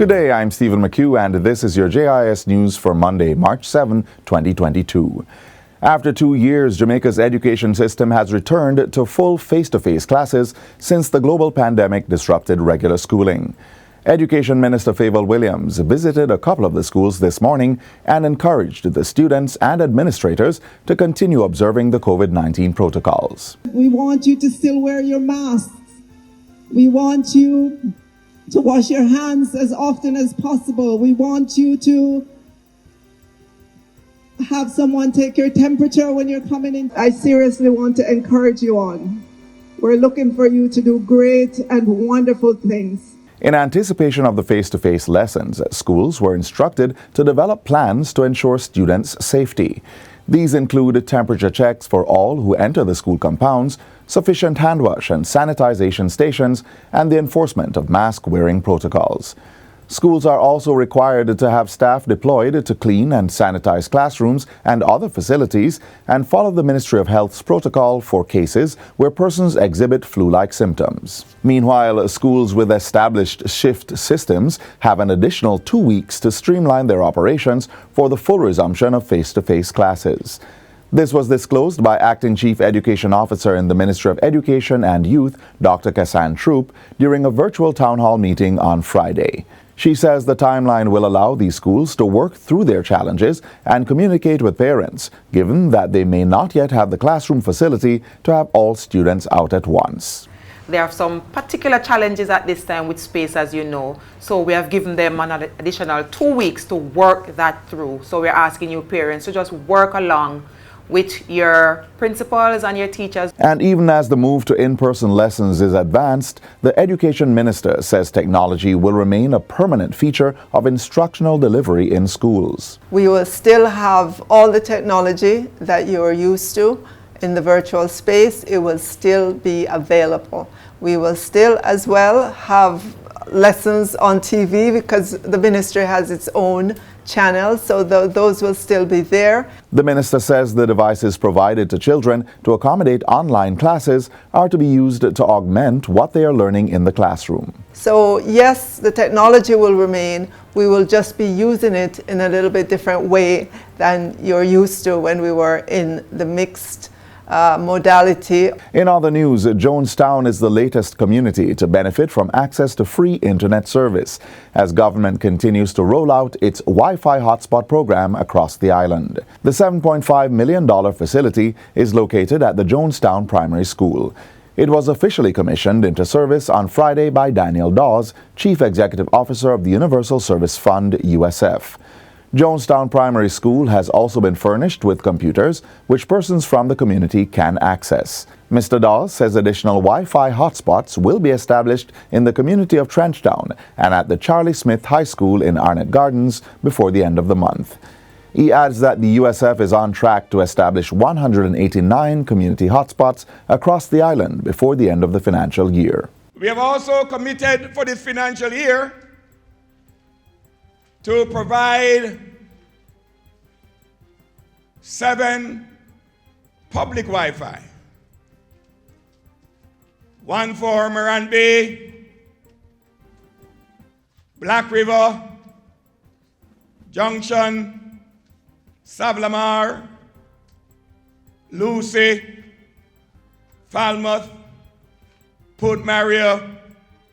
Good day, I'm Stephen McHugh, and this is your JIS News for Monday, March 7, 2022. After 2 years, Jamaica's education system has returned to full face-to-face classes since the global pandemic disrupted regular schooling. Education Minister Favour Williams visited a couple of the schools this morning and encouraged the students and administrators to continue observing the COVID-19 protocols. We want you to still wear your masks. We want you to wash your hands as often as possible. We want you to have someone take your temperature when you're coming in. I seriously want to encourage you on. We're looking for you to do great and wonderful things. In anticipation of the face-to-face lessons, schools were instructed to develop plans to ensure students' safety. These include temperature checks for all who enter the school compounds, sufficient hand wash and sanitization stations, and the enforcement of mask-wearing protocols. Schools are also required to have staff deployed to clean and sanitize classrooms and other facilities and follow the Ministry of Health's protocol for cases where persons exhibit flu-like symptoms. Meanwhile, schools with established shift systems have an additional 2 weeks to streamline their operations for the full resumption of face-to-face classes. This was disclosed by Acting Chief Education Officer in the Ministry of Education and Youth, Dr. Kassan Troop, during a virtual town hall meeting on Friday. She says the timeline will allow these schools to work through their challenges and communicate with parents, given that they may not yet have the classroom facility to have all students out at once. There are some particular challenges at this time with space, as you know, so we have given them an additional 2 weeks to work that through. So we're asking you parents to just work along with your principals and your teachers. And even as the move to in-person lessons is advanced, the Education Minister says technology will remain a permanent feature of instructional delivery in schools. We will still have all the technology that you're used to in the virtual space. It will still be available. We will still as well have lessons on TV because the ministry has its own channels, so those will still be there. The minister says the devices provided to children to accommodate online classes are to be used to augment what they are learning in the classroom. So yes, the technology will remain. We will just be using it in a little bit different way than you're used to when we were in the mixed modality. In other news, Jonestown is the latest community to benefit from access to free internet service as government continues to roll out its Wi-Fi hotspot program across the island. The $7.5 million facility is located at the Jonestown Primary School. It was officially commissioned into service on Friday by Daniel Dawes, Chief Executive Officer of the Universal Service Fund, USF. Jonestown Primary School has also been furnished with computers which persons from the community can access. Mr. Dawes says additional Wi-Fi hotspots will be established in the community of Trenchtown and at the Charlie Smith High School in Arnett Gardens before the end of the month. He adds that the USF is on track to establish 189 community hotspots across the island before the end of the financial year. We have also committed for this financial year to provide 7 public Wi-Fi. 1 for Moran Bay, Black River, Junction, Savlamar, Lucy, Falmouth, Port Maria,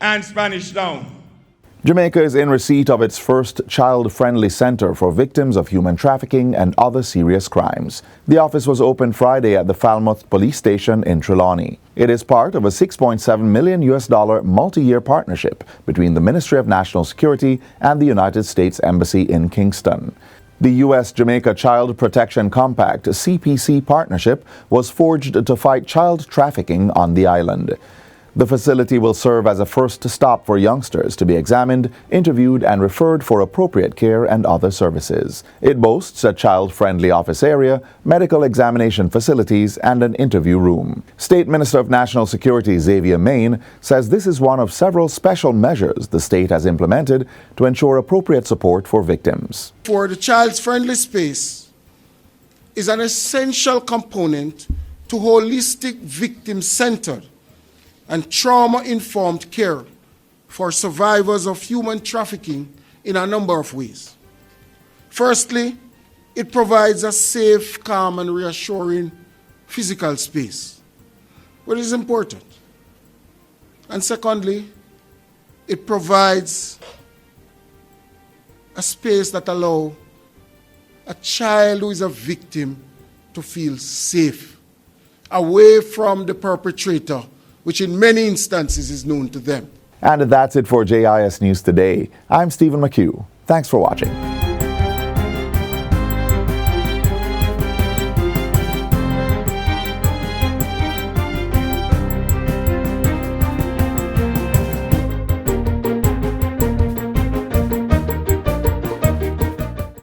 and Spanish Town. Jamaica is in receipt of its first child-friendly center for victims of human trafficking and other serious crimes. The office was opened Friday at the Falmouth Police Station in Trelawney. It is part of a $6.7 million multi-year partnership between the Ministry of National Security and the United States Embassy in Kingston. The U.S.-Jamaica Child Protection Compact (CPC) partnership was forged to fight child trafficking on the island. The facility will serve as a first stop for youngsters to be examined, interviewed, and referred for appropriate care and other services. It boasts a child-friendly office area, medical examination facilities, and an interview room. State Minister of National Security Xavier Main says this is one of several special measures the state has implemented to ensure appropriate support for victims. For the child-friendly space is an essential component to holistic victim-centered and trauma-informed care for survivors of human trafficking in a number of ways. Firstly, it provides a safe, calm, and reassuring physical space, which is important. And secondly, it provides a space that allows a child who is a victim to feel safe, away from the perpetrator, which in many instances is known to them. And that's it for JIS News Today. I'm Stephen McHugh. Thanks for watching.